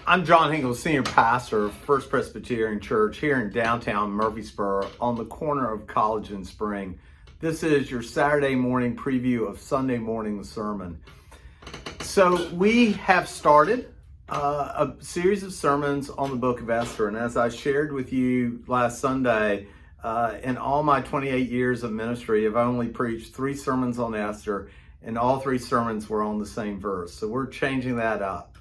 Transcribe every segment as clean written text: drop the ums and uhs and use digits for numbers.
I'm John Hinkle, Senior Pastor of First Presbyterian Church here in downtown Murfreesboro on the corner of College and Spring. This is your Saturday morning preview of Sunday morning sermon. So we have started a series of sermons on the book of Esther, and as I shared with you last Sunday, in all my 28 years of ministry, I've only preached 3 sermons on Esther, and all 3 sermons were on the same verse. So we're changing that up.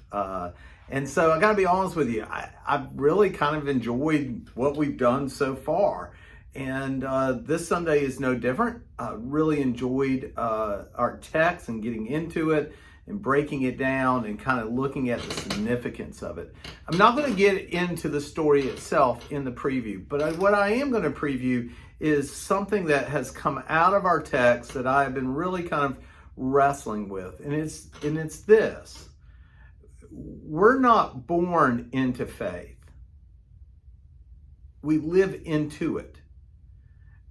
And so I got to be honest with you, I've really kind of enjoyed what we've done so far. And this Sunday is no different. I really enjoyed our text and getting into it and breaking it down and kind of looking at the significance of it. I'm not going to get into the story itself in the preview, but what I am going to preview is something that has come out of our text that I have been really kind of wrestling with. And it's this. We're not born into faith. We live into it.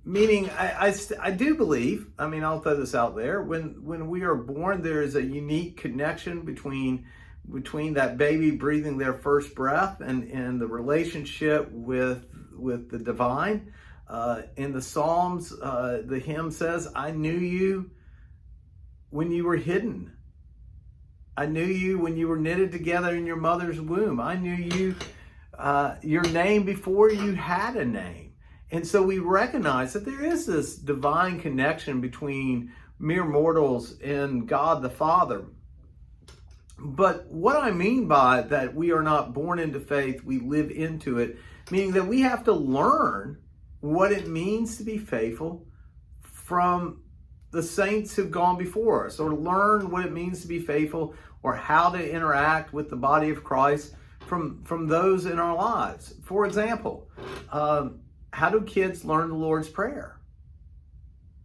Meaning, I do believe, I'll throw this out there, when we are born, there is a unique connection between that baby breathing their first breath and the relationship with the divine. In the Psalms, the hymn says, I knew you when you were hidden. I knew you when you were knitted together in your mother's womb. I knew you, your name before you had a name. And so we recognize that there is this divine connection between mere mortals and God the Father. But what I mean by that we are not born into faith, we live into it, meaning that we have to learn what it means to be faithful from the saints who've gone before us, or learn what it means to be faithful or how to interact with the body of Christ from those in our lives. For example, how do kids learn the Lord's Prayer?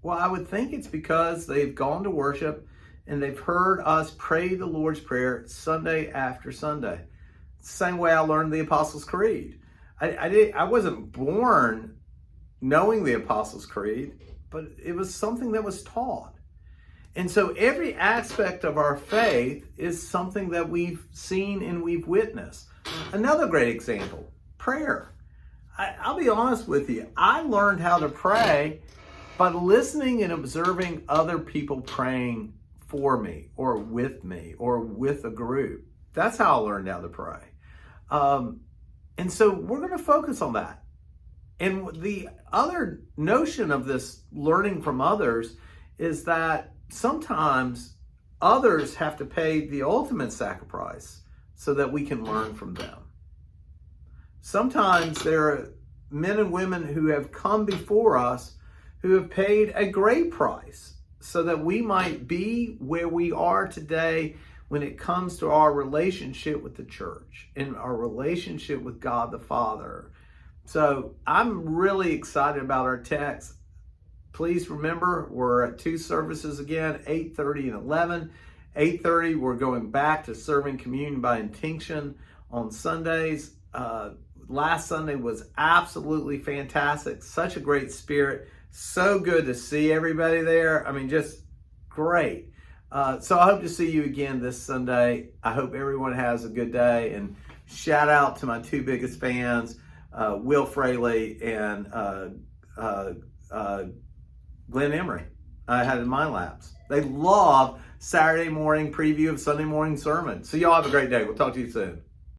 Well, I would think it's because they've gone to worship and they've heard us pray the Lord's Prayer Sunday after Sunday. Same way I learned the Apostles' Creed. I wasn't born knowing the Apostles' Creed, but it was something that was taught. And so every aspect of our faith is something that we've seen and we've witnessed. Another great example, prayer. I'll be honest with you, I learned how to pray by listening and observing other people praying for me or with a group. That's how I learned how to pray. And so we're going to focus on that. And the other notion of this learning from others is that sometimes others have to pay the ultimate sacrifice so that we can learn from them. Sometimes there are men and women who have come before us who have paid a great price so that we might be where we are today when it comes to our relationship with the church and our relationship with God the Father. So I'm really excited about our text. Please remember, we're at 2 services again, 8:30 and 11. 8:30, we're going back to serving communion by intinction on Sundays. Last Sunday was absolutely fantastic. Such a great spirit. So good to see everybody there. Just great. So I hope to see you again this Sunday. I hope everyone has a good day. And shout out to my 2 biggest fans, Will Fraley and Glenn Emery. I had in my laps. They love Saturday morning preview of Sunday morning sermon. So y'all have a great day. We'll talk to you soon.